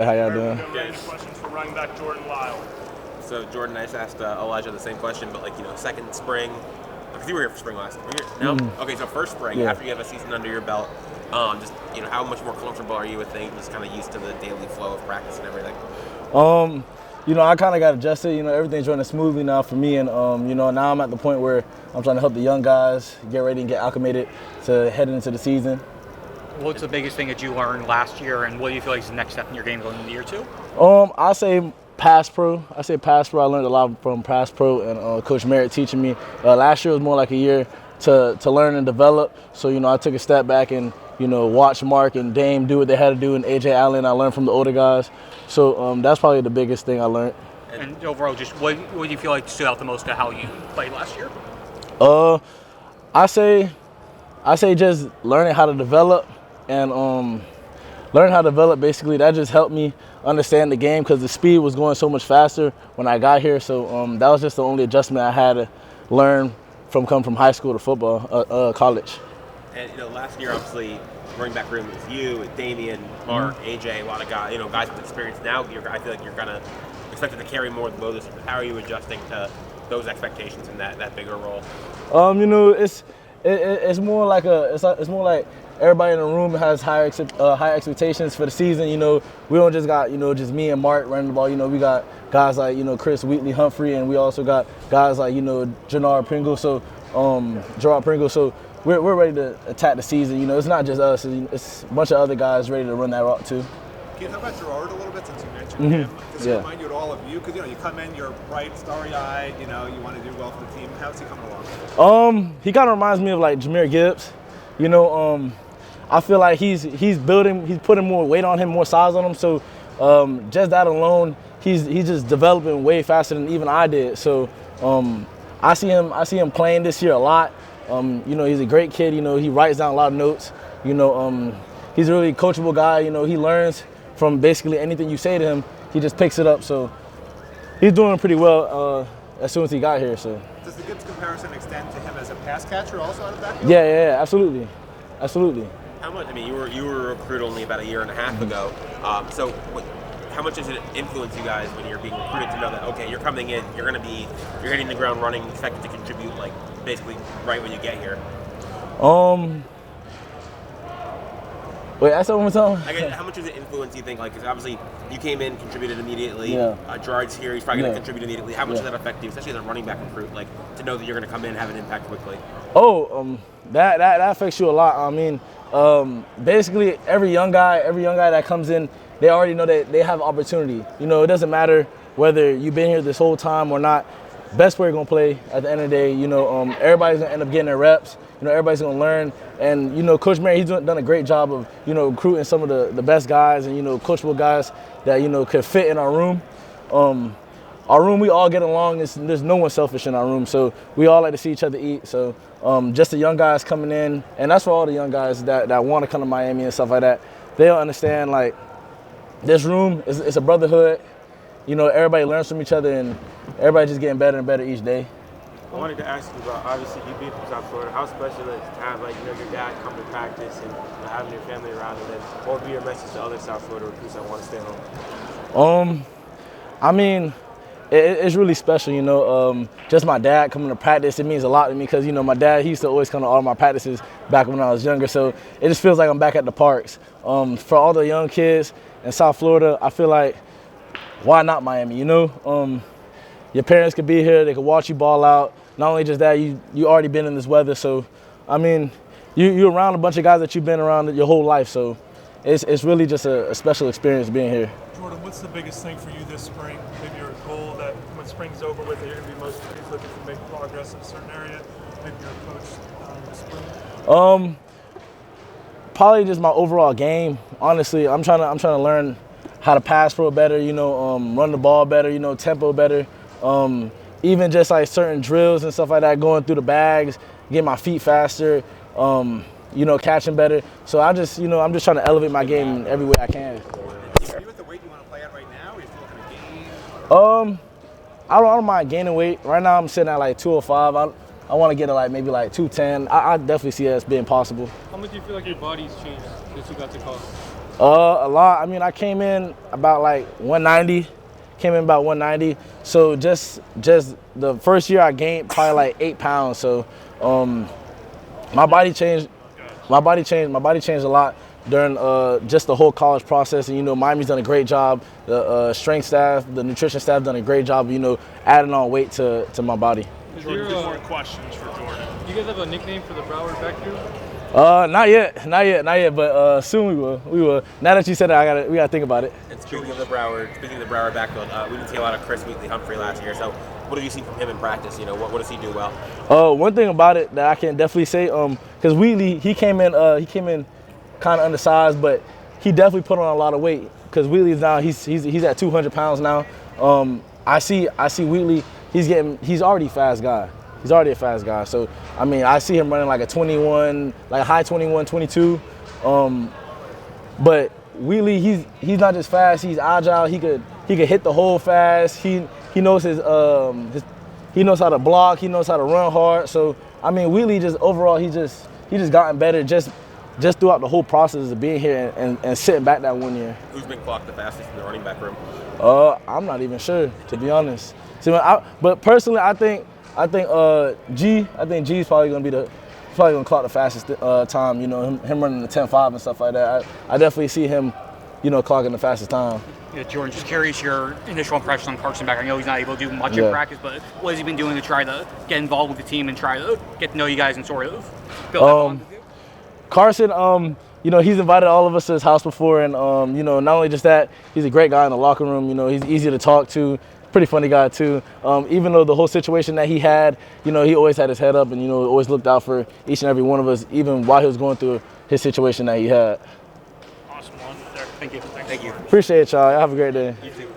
How y'all doing? We've got random questions for running back Jordan Lyle. So Jordan, I just asked Elijah the same question, but second spring, because you were here for spring last. Were you here? No. Okay, so first spring after you have a season under your belt, how much more comfortable are you with things? Just kind of used to the daily flow of practice and everything. I kind of got adjusted. Everything's running smoothly now for me, and now I'm at the point where I'm trying to help the young guys get ready and get acclimated to head into the season. What's the biggest thing that you learned last year, and what do you feel like is the next step in your game going into year two? I say pass pro. I learned a lot from pass pro and Coach Merritt teaching me. Last year was more like a year to learn and develop. So I took a step back and watched Mark and Dame do what they had to do, and AJ Allen. I learned from the older guys. So that's probably the biggest thing I learned. And overall, just what do you feel like stood out the most to how you played last year? I say just learning how to develop and learning how to develop. Basically, that just helped me understand the game because the speed was going so much faster when I got here. So that was just the only adjustment I had to learn from coming from high school to football, college. And last year, obviously, running back room with you, with Damian, Mark, AJ, a lot of guys, guys with experience. Now, I feel like you're kind of expected to carry more of the load. How are you adjusting to those expectations and that bigger role? It's more like everybody in the room has high expectations for the season. We don't just got just me and Mark running the ball. We got guys like Chris Wheatley Humphrey, and we also got guys like Gerard Pringle. So we're ready to attack the season. It's not just us. It's a bunch of other guys ready to run that route too. Can you talk about Gerard a little bit since you mentioned him? Does he remind you at all of you? Because you come in, you're bright, starry-eyed. You want to do well for the team. How's he coming along? He kind of reminds me of like Jahmyr Gibbs. I feel like he's putting more weight on him, more size on him. So just that alone, he's just developing way faster than even I did. So I see him playing this year a lot. He's a great kid. He writes down a lot of notes. He's a really coachable guy. He learns from basically anything you say to him. He just picks it up. So he's doing pretty well as soon as he got here. So does the Gibbs comparison extend to him as a pass catcher also out of Backfield? Yeah, absolutely. How much? You were a recruit only about a year and a half ago. How much does it influence you guys when you're being recruited to know that you're coming in, you're hitting the ground running, expected to contribute basically right when you get here? Wait, ask that one more time. How much does it influence you think? Because obviously you came in, contributed immediately. Yeah. Gerard's here, he's probably going to contribute immediately. How much does that affect you, especially as a running back recruit, to know that you're going to come in and have an impact quickly? That affects you a lot. Basically every young guy that comes in, they already know that they have opportunity. It doesn't matter whether you've been here this whole time or not. Best player gonna play at the end of the day. Everybody's gonna end up getting their reps. Everybody's gonna learn. And Coach Mary, he's done a great job of recruiting some of the best guys and coachable guys that could fit in our room. Our room, we all get along. There's no one selfish in our room, so we all like to see each other eat. So just the young guys coming in, and that's for all the young guys that want to come to Miami and stuff like that. They'll understand this room is a brotherhood. Everybody learns from each other, and everybody just getting better and better each day. I wanted to ask you about, obviously you beat from South Florida. How special is it to have your dad come to practice and having your family around, and then what would be your message to other South Florida recruits that want to stay home? It's really special, just my dad coming to practice, it means a lot to me because, my dad, he used to always come to all my practices back when I was younger, so it just feels like I'm back at the parks. For all the young kids in South Florida, I feel like, why not Miami, Your parents could be here, they could watch you ball out. Not only just that, you already been in this weather, so, you're around a bunch of guys that you've been around your whole life, so it's really just a special experience being here. Jordan, what's the biggest thing for you this spring? Maybe your goal that when spring's over with, you're going to be most looking to make progress in a certain area. Maybe your approach this spring. Probably just my overall game. Honestly, I'm trying to learn how to pass pro better. Run the ball better. Tempo better. Even just certain drills and stuff like that, going through the bags, get my feet faster. Catching better. So I'm just trying to elevate my game in every way I can. Are you at the weight you want to play at right now, or are you still looking to gain? I don't mind gaining weight. Right now I'm sitting at 205. I want to get to maybe 210. I definitely see that as being possible. How much do you feel like your body's changed since you got to college? A lot. I mean, I came in about like 190. Came in about 190. So just the first year I gained probably like 8 pounds. So my body changed. My body changed a lot during just the whole college process. And you know, Miami's done a great job. The strength staff, the nutrition staff done a great job. You know, adding on weight to my body. Jordan, two more questions for Jordan. You guys have a nickname for the Broward backfield? Not yet. But soon we will. Now that you said it, we gotta think about it. And speaking of the Broward backfield, we didn't see a lot of Chris Humphrey last year. So what have you seen from him in practice? You know, what does he do well? One thing about it that I can definitely say, because Wheatley, he came in kind of undersized, but he definitely put on a lot of weight. Because Wheatley's now he's at 200 pounds now. I see Wheatley. He's already a fast guy. He's already a fast guy. So, I mean, I see him running like a 21, like a high 21, 22. But Wheatley, he's not just fast, he's agile. He could hit the hole fast. He knows he knows how to block, he knows how to run hard. So, I mean, Wheatley just overall, he just gotten better just throughout the whole process of being here and sitting back that 1 year. Who's been clocked the fastest in the running back room? I'm not even sure, to be honest. See, but personally, I think G's probably gonna clock the fastest time. You know, him running the 10.5 and stuff like that. I definitely see him, you know, clocking the fastest time. Yeah, Jordan, just curious your initial impression on Carson Beck. I know he's not able to do much in practice, but what has he been doing to try to get involved with the team and try to get to know you guys and sort of build that bond with you? Carson, you know, he's invited all of us to his house before, and you know, not only just that, he's a great guy in the locker room. You know, he's easy to talk to. Pretty funny guy too. Even though the whole situation that he had, you know, he always had his head up and, you know, always looked out for each and every one of us, even while he was going through his situation that he had. Awesome one there. Thank you. Thank you. Appreciate y'all. Have a great day. You too.